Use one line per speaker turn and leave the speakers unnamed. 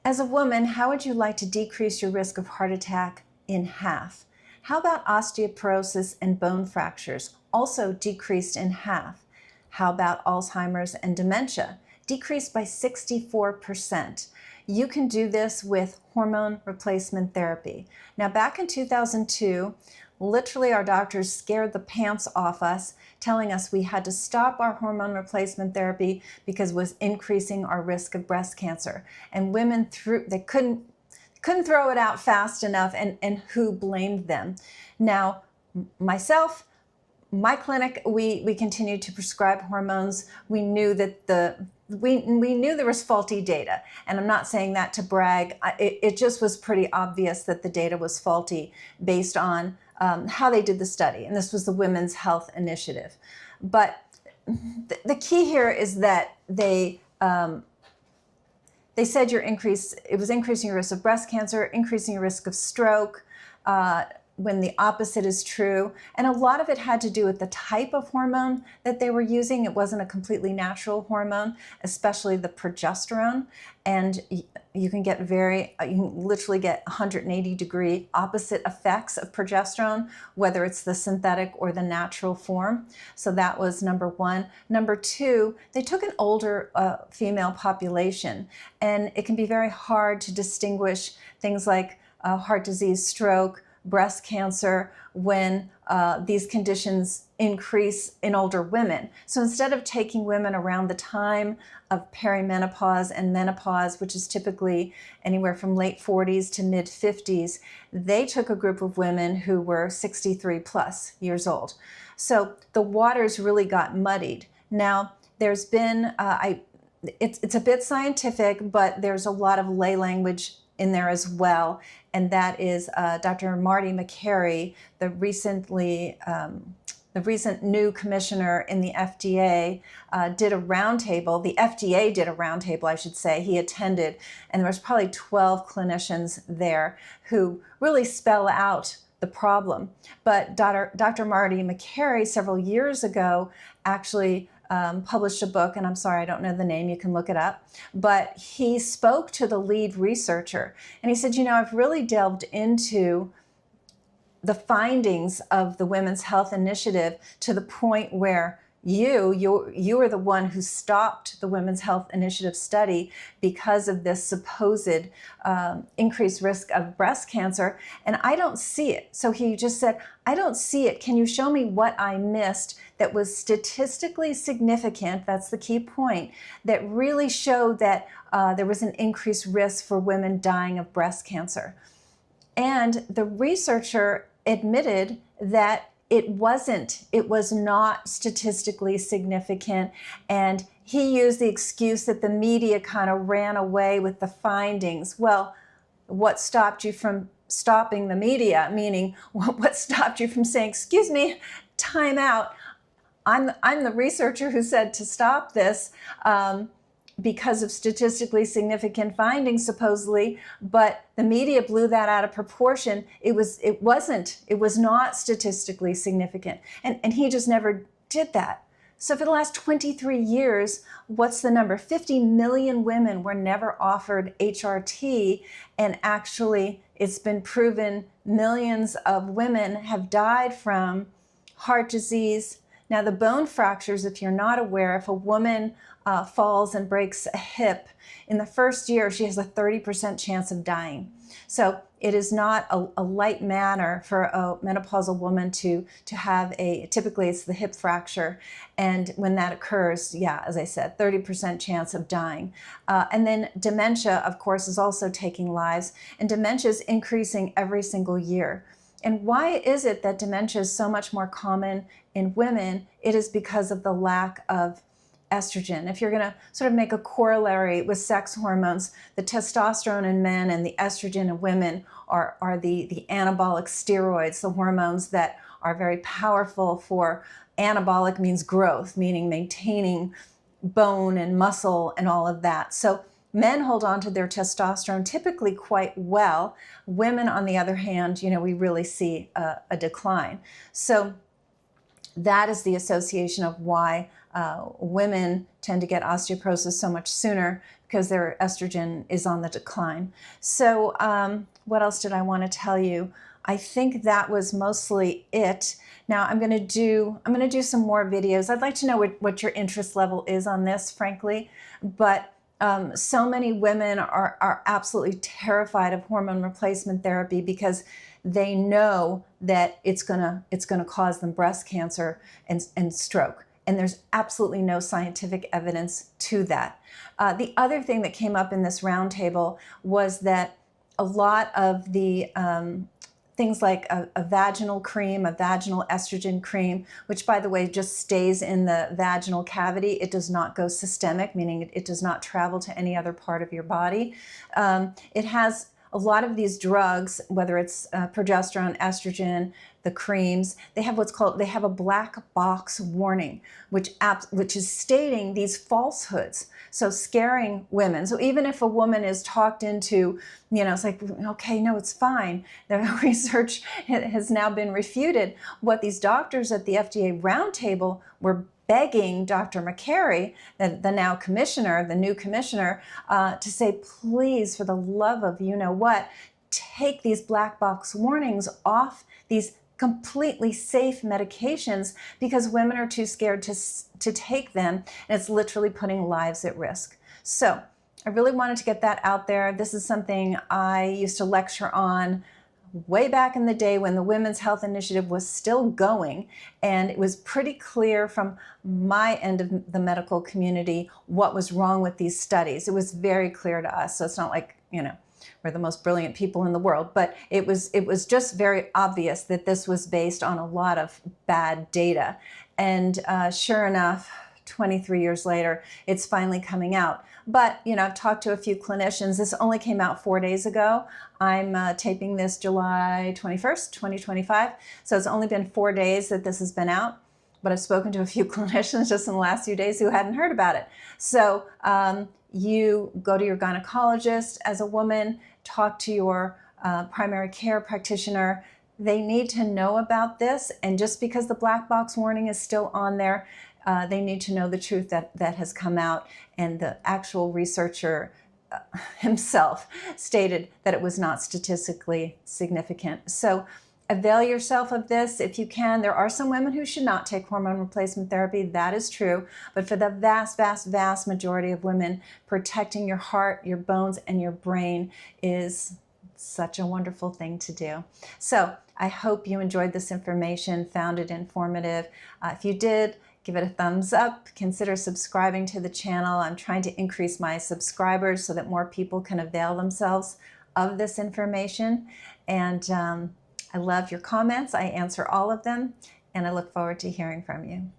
As a woman, how would you like to decrease your risk of heart attack in half? How about osteoporosis and bone fractures, also decreased in half? How about Alzheimer's and dementia, decreased by 64%? You can do this with hormone replacement therapy. Now, back in 2002, literally our doctors scared the pants off us, telling us we had to stop our hormone replacement therapy because it was increasing our risk of breast cancer. And women couldn't throw it out fast enough, and who blamed them? Now, myself, my clinic, we continued to prescribe hormones. We knew that we knew there was faulty data, and I'm not saying that to brag. It just was pretty obvious that the data was faulty based on how they did the study, and this was the Women's Health Initiative. But the key here is that they said it was increasing your risk of breast cancer, increasing your risk of stroke, when the opposite is true. And a lot of it had to do with the type of hormone that they were using. It wasn't a completely natural hormone, especially the progesterone. And you can literally get 180-degree opposite effects of progesterone, whether it's the synthetic or the natural form. So that was number one. Number two, they took an older female population, and it can be very hard to distinguish things like heart disease, stroke, breast cancer when these conditions increase in older women. So instead of taking women around the time of perimenopause and menopause, which is typically anywhere from late 40s to mid 50s, they took a group of women who were 63 plus years old. So the waters really got muddied. Now, there's been, it's a bit scientific, but there's a lot of lay language in there as well, and that is Dr. Marty Makary, the recent new commissioner in the FDA, did a roundtable. The FDA did a roundtable, I should say. He attended, and there was probably 12 clinicians there who really spell out the problem. But Dr. Marty Makary, several years ago, actually published a book, and I'm sorry, I don't know the name, you can look it up, but he spoke to the lead researcher, and he said, I've really delved into the findings of the Women's Health Initiative to the point where you are the one who stopped the Women's Health Initiative study because of this supposed increased risk of breast cancer, and I don't see it. So he just said, I don't see it. Can you show me what I missed that was statistically significant, that's the key point, that really showed that there was an increased risk for women dying of breast cancer? And the researcher admitted that it was not statistically significant, and he used the excuse that the media kind of ran away with the findings. Well, what stopped you from stopping the media? Meaning, what stopped you from saying, excuse me, time out, I'm the researcher who said to stop this because of statistically significant findings, supposedly, but the media blew that out of proportion. It was not statistically significant. And he just never did that. So for the last 23 years, what's the number? 50 million women were never offered HRT, and actually it's been proven millions of women have died from heart disease. Now, the bone fractures, if you're not aware, if a woman falls and breaks a hip, in the first year, she has a 30% chance of dying. So it is not a light matter for a menopausal woman to have typically it's the hip fracture. And when that occurs, yeah, as I said, 30% chance of dying. And then dementia, of course, is also taking lives. And dementia is increasing every single year. And why is it that dementia is so much more common in women? It is because of the lack of estrogen. If you're going to sort of make a corollary with sex hormones, the testosterone in men and the estrogen in women are the anabolic steroids, the hormones that are very powerful for anabolic means growth, meaning maintaining bone and muscle and all of that. So men hold on to their testosterone typically quite well. Women, on the other hand, we really see a decline. So that is the association of why women tend to get osteoporosis so much sooner, because their estrogen is on the decline. So what else did I want to tell you? I think that was mostly it. Now I'm going to do some more videos. I'd like to know what your interest level is on this, frankly, but so many women are absolutely terrified of hormone replacement therapy because they know that it's gonna cause them breast cancer and stroke. And there's absolutely no scientific evidence to that. The other thing that came up in this roundtable was that a lot of the things like a vaginal cream, a vaginal estrogen cream, which by the way just stays in the vaginal cavity. It does not go systemic, meaning it does not travel to any other part of your body. It has a lot of these drugs, whether it's progesterone, estrogen, the creams, they have a black box warning, which is stating these falsehoods. So scaring women. So even if a woman is talked into, it's like, okay, no, it's fine. The research has now been refuted. What these doctors at the FDA roundtable were begging Dr. McCary, the new commissioner, to say, please, for the love of you-know-what, take these black box warnings off these completely safe medications because women are too scared to take them, and it's literally putting lives at risk. So I really wanted to get that out there. This is something I used to lecture on way back in the day when the Women's Health Initiative was still going, and it was pretty clear from my end of the medical community what was wrong with these studies. It was very clear to us. So it's not like, we're the most brilliant people in the world, but it was just very obvious that this was based on a lot of bad data. And sure enough, 23 years later, it's finally coming out. But, I've talked to a few clinicians. This only came out 4 days ago. I'm taping this July 21st, 2025. So it's only been 4 days that this has been out. But I've spoken to a few clinicians just in the last few days who hadn't heard about it. So you go to your gynecologist as a woman, talk to your primary care practitioner. They need to know about this. And just because the black box warning is still on there, they need to know the truth that has come out. And the actual researcher himself stated that it was not statistically significant. So avail yourself of this if you can. There are some women who should not take hormone replacement therapy. That is true. But for the vast, vast, vast majority of women, protecting your heart, your bones, and your brain is such a wonderful thing to do. So I hope you enjoyed this information, found it informative. If you did, give it a thumbs up. Consider subscribing to the channel. I'm trying to increase my subscribers so that more people can avail themselves of this information. And I love your comments. I answer all of them, and I look forward to hearing from you.